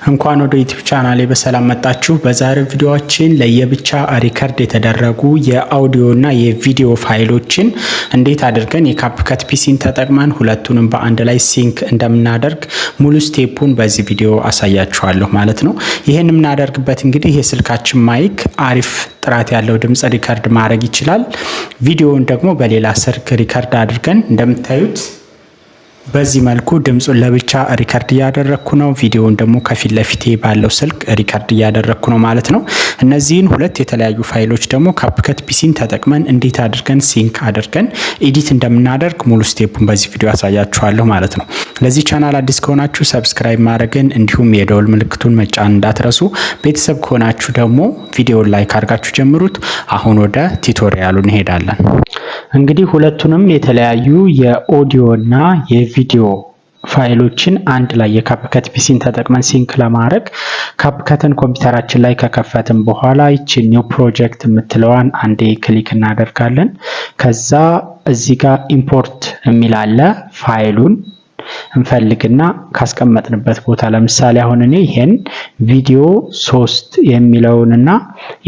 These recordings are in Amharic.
እንኳን ወደ ዩቲዩብ ቻናሌ በሰላም መጣችሁ። በዛሬው ቪዲዮአችን ለየብቻ ሪከርድ የተደረጉ የአውዲዮ እና የቪዲዮ ፋይሎችን እንዴት አድርገን የካፕከት ፒሲን ተጠቅመን ሁለቱንም በአንድ ላይ ሲንክ እንደምናደርግ ሙሉ ስቴፑን በዚህ ቪዲዮ አሳያችኋለሁ ማለት ነው። ይሄን የምናደርግበት እንግዲህ የስልካችን ማይክ አሪፍ ጥራት ያለው ድምጽ ሪከርድ ማድረግ ይችላል። ቪዲዮውን ደግሞ በሌላ ስልክ ሪከርድ አድርገን እንደምታዩት በዚህ መልኩ ድምጹን ለብቻ ሪከርድ እያደረኩ ነው። ቪዲዮውን ደግሞ ከፊት ለፊቴ ባለው ስልክ ሪከርድ እያደረኩ ነው ማለት ነው። እነዚህን ሁለት የተለያዩ ፋይሎች ደግሞ ካፕከት ፒሲን ተጠቅመን እንዴት አድርገን ሲንክ አድርገን ኤዲት እንደምናደርግ ሙሉ ስቴፑን በዚህ ቪዲዮ አሳያችኋለሁ ማለት ነው። ለዚህ ቻናል አዲስ ከሆናችሁ ሰብስክራይብ ማድረግን እንዲሁም የደወል ምልክቱን መጫን እንዳትረሱ። ቤተሰብ ከሆናችሁ ደግሞ ቪዲዮውን ላይክ አድርጋችሁ ጀምሩት። አሁን ወደ ቱቶሪያሉ እንሄዳለን። እንግዲህ ሁለቱንም የተለያዩ የኦዲዮ እና የቪዲዮ ፋይሎችን አንድ ላይ የካፕከት ፒሲን ተጠቅመን ሲንክ ለማድረግ ካፕከትን ኮምፒውተራችን ላይ ከከፈትን በኋላ ይቺ ኒው ፕሮጀክት የምትለዋን አንዴ ክሊክ እናደርጋለን። ከዛ እዚህ ጋር ኢምፖርት የሚል አለ። ፋይሉን እንፈልግና ካስቀመጥንበት ቦታ ለምሳሌ አሁን እኔ ይሄን ቪዲዮ 3 የሚለውንና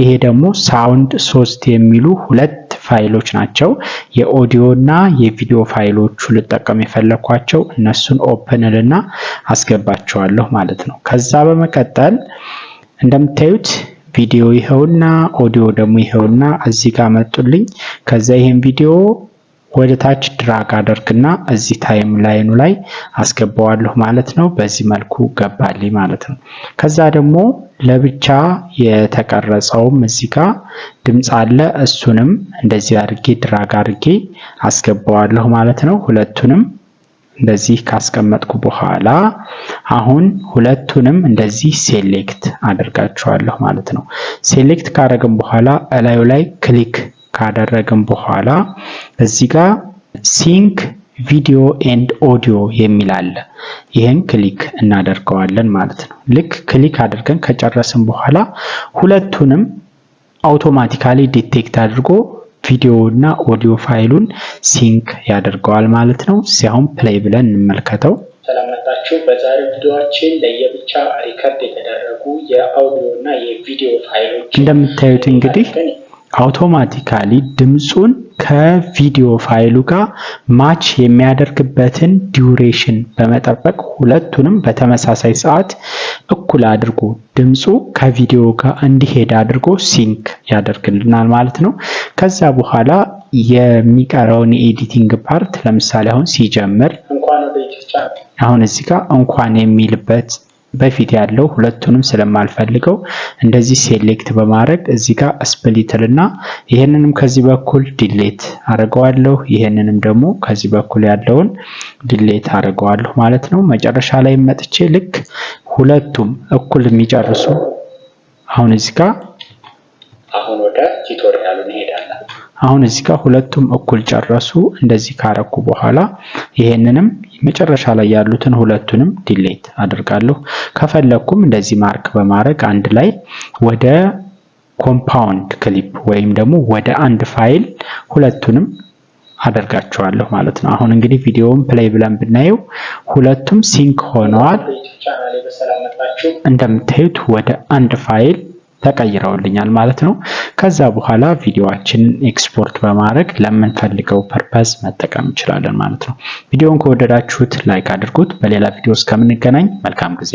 ይሄ ደግሞ ሳውንድ 3 የሚሉ ሁለት ፋይሎች ናቸው። የኦዲዮ እና የቪዲዮ ፋይሎቹ ልጠቀም የፈለኳቸው እነሱን ኦፕን ልና አስገባቸዋለሁ ማለት ነው። ከዛ በመቀጠል እንደምታዩት ቪዲዮ ይሄውና ኦዲዮ ደግሞ ይሄውና እዚህ ጋር መጡልኝ። ከዛ ይሄን ቪዲዮ ወደ ታች ድራግ አደርግና እዚህ ታይም ላይኑ ላይ አስገባዋለሁ ማለት ነው። በዚህ መልኩ ገባልኝ ማለት ነው። ከዛ ደግሞ ለብቻ የተቀረጸውም እዚህ ጋር ድምጽ አለ። እሱንም እንደዚህ አድርጌ ድራግ አድርጌ አስገባዋለሁ ማለት ነው። ሁለቱንም እንደዚህ ካስቀመጥኩ በኋላ አሁን ሁለቱንም እንደዚህ ሴሌክት አደርጋቸዋለሁ ማለት ነው። ሴሌክት ካደረግን በኋላ እላዩ ላይ ክሊክ ካደረግን በኋላ እዚህ ጋር ሲንክ ቪዲዮ ኤንድ ኦዲዮ የሚል አለ። ይሄን ክሊክ እናደርገዋለን ማለት ነው። ልክ ክሊክ አድርገን ከጨረስን በኋላ ሁለቱንም አውቶማቲካሊ ዲቴክት አድርጎ ቪዲዮ እና ኦዲዮ ፋይሉን ሲንክ ያደርገዋል ማለት ነው። ሲያሁን ፕሌይ ብለን እንመልከተው። ሰላምታችሁ። በዛሬው ቪዲዮአችን ለየብቻ ሪከርድ የተደረጉ የአውዲዮ እና የቪዲዮ ፋይሎች እንደምታዩት እንግዲህ አውቶማቲካሊ ድምጹን ከቪዲዮ ፋይሉ ጋር ማች የሚያደርግበትን ዲዩሬሽን በመጠበቅ ሁለቱንም በተመሳሳይ ሰዓት እኩል አድርጎ ድምጹ ከቪዲዮ ጋር እንዲሄድ አድርጎ ሲንክ ያደርግልናል ማለት ነው። ከዛ በኋላ የሚቀረውን የኤዲቲንግ ፓርት ለምሳሌ አሁን ሲጀምር አሁን እዚህ ጋር እንኳን የሚልበት በፊት ያለው ሁለቱንም ስለማልፈልገው እንደዚህ ሴሌክት በማድረግ እዚህ ጋር ስፕሊትልና ይሄንንም ከዚህ በኩል ዲሌት አደርገዋለሁ። ይሄንንም ደግሞ ከዚህ በኩል ያለውን ዲሌት አደርገዋለሁ ማለት ነው። መጨረሻ ላይ መጥቼ ልክ ሁለቱም እኩል የሚጨርሱ አሁን እዚህ ጋር አሁን ወደ ቱቶሪያሉ እንሄዳለን። አሁን እዚህ ጋር ሁለቱም እኩል ጨረሱ። እንደዚህ ካረኩ በኋላ ይሄንንም መጨረሻ ላይ ያሉትን ሁለቱንም ዲሌት አደርጋለሁ። ከፈለኩም እንደዚህ ማርክ በማድረግ አንድ ላይ ወደ ኮምፓውንድ ክሊፕ ወይም ደግሞ ወደ አንድ ፋይል ሁለቱንም አደርጋቸዋለሁ ማለት ነው። አሁን እንግዲህ ቪዲዮውን ፕሌይ ብለን ብናየው ሁለቱም ሲንክ ሆነዋል። እንደምታዩት ወደ አንድ ፋይል ተቀይረውልኛል ማለት ነው። ከዛ በኋላ ቪዲዮአችንን ኤክስፖርት በማድረግ ለምንፈልገው ፐርፐዝ መጠቀም እንችላለን ማለት ነው። ቪዲዮውን ከወደዳችሁት ላይክ አድርጉት። በሌላ ቪዲዮ እስከምንገናኝ መልካም ጊዜ